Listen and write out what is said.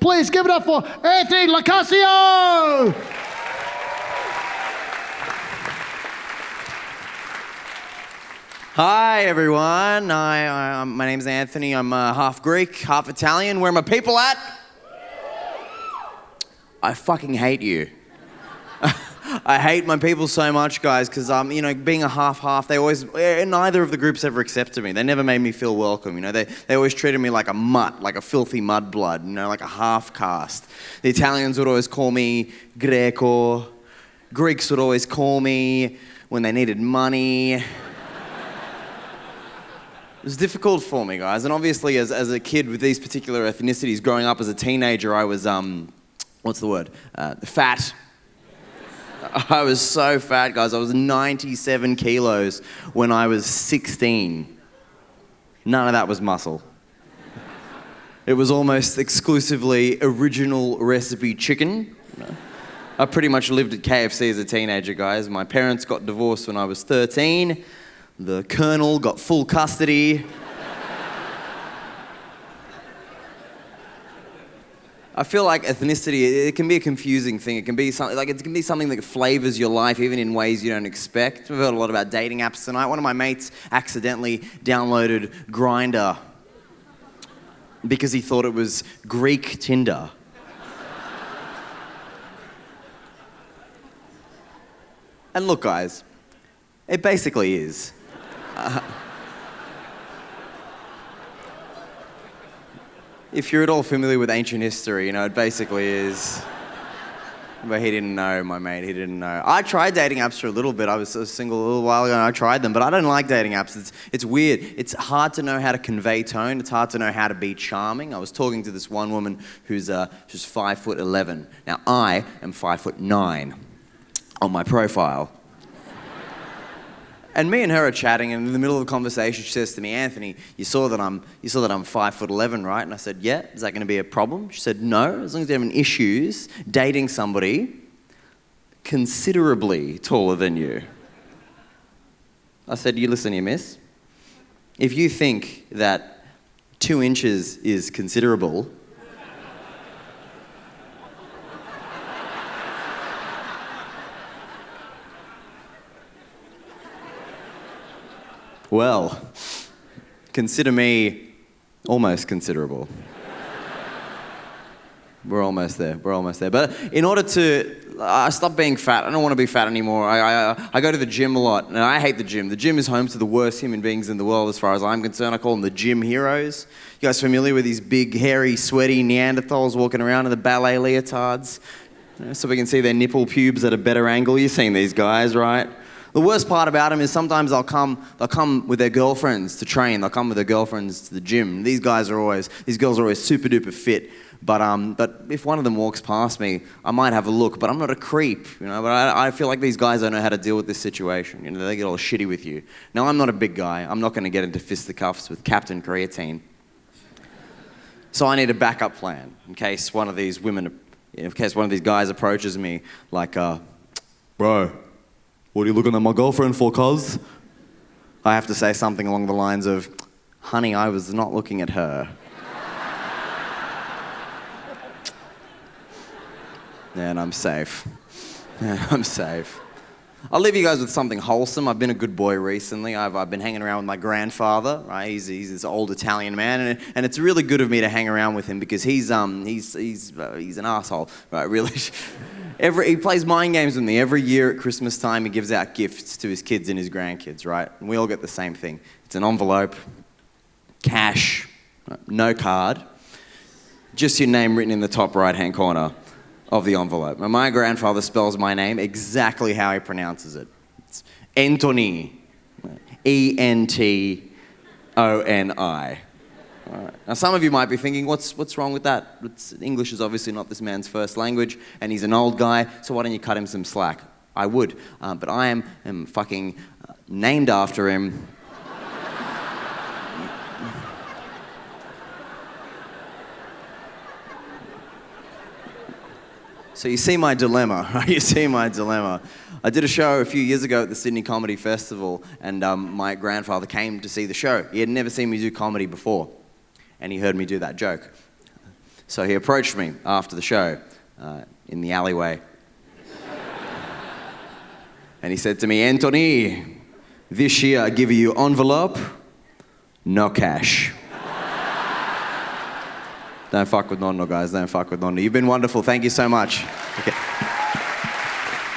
Please give it up for Anthony Locascio! Hi, everyone. My name's Anthony. I'm half Greek, half Italian. Where are my people at? I fucking hate you. I hate my people so much, guys, because, being a half-half, neither of the groups ever accepted me. They never made me feel welcome, They always treated me like a mutt, like a filthy mudblood, like a half-caste. The Italians would always call me Greco. Greeks would always call me when they needed money. It was difficult for me, guys, and obviously as a kid with these particular ethnicities, growing up as a teenager, I was, fat. I was so fat, guys. I was 97 kilos when I was 16. None of that was muscle. It was almost exclusively original recipe chicken. I pretty much lived at KFC as a teenager, guys. My parents got divorced when I was 13. The Colonel got full custody. I feel like ethnicity, it can be a confusing thing. It can be something that flavors your life even in ways you don't expect. We've heard a lot about dating apps tonight. One of my mates accidentally downloaded Grindr because he thought it was Greek Tinder. And look, guys, it basically is. If you're at all familiar with ancient history, it basically is. But he didn't know, my mate, he didn't know. I tried dating apps for a little bit. I was single a little while ago and I tried them, but I don't like dating apps. It's weird. It's hard to know how to convey tone. It's hard to know how to be charming. I was talking to this one woman who's 5'11". Now, I am 5'9" on my profile. And me and her are chatting, and in the middle of the conversation, she says to me, "Anthony, you saw that I'm 5'11", right?" And I said, "Yeah. Is that going to be a problem?" She said, "No. As long as you're having issues dating somebody considerably taller than you." I said, "You listen here, miss. If you think that 2 inches is considerable, well, consider me almost considerable." We're almost there. But in order to stop being fat, I don't want to be fat anymore. I go to the gym a lot, and I hate the gym. The gym is home to the worst human beings in the world as far as I'm concerned. I call them the gym heroes. You guys familiar with these big, hairy, sweaty Neanderthals walking around in the ballet leotards? So we can see their nipple pubes at a better angle. You've seen these guys, right? The worst part about them is sometimes they'll come with their girlfriends to train. They'll come with their girlfriends to the gym. These girls are always super duper fit. But if one of them walks past me, I might have a look, but I'm not a creep, But I feel like these guys don't know how to deal with this situation. They get all shitty with you. Now, I'm not a big guy. I'm not going to get into fisticuffs with Captain Creatine. So I need a backup plan in case one of these guys approaches me like, "Bro, what are you looking at my girlfriend for, cuz?" I have to say something along the lines of, "Honey, I was not looking at her." And I'm safe. I'll leave you guys with something wholesome. I've been a good boy recently. I've been hanging around with my grandfather, right? He's this old Italian man, and it's really good of me to hang around with him because he's an asshole, right? Really. He plays mind games with me. Every year at Christmas time, he gives out gifts to his kids and his grandkids, right? And we all get the same thing. It's an envelope, cash, no card, just your name written in the top right-hand corner of the envelope. And my grandfather spells my name exactly how he pronounces it. It's Anthony, Entoni. Right. Now, some of you might be thinking, what's wrong with that? English is obviously not this man's first language, and he's an old guy, so why don't you cut him some slack? I would, but I am fucking named after him. So you see my dilemma, right? You see my dilemma. I did a show a few years ago at the Sydney Comedy Festival, and my grandfather came to see the show. He had never seen me do comedy before, and he heard me do that joke. So he approached me after the show in the alleyway. And he said to me, Anthony, this year I give you envelope, no cash. Don't fuck with Nonno, guys. Don't fuck with Nonno. You've been wonderful. Thank you so much. Okay.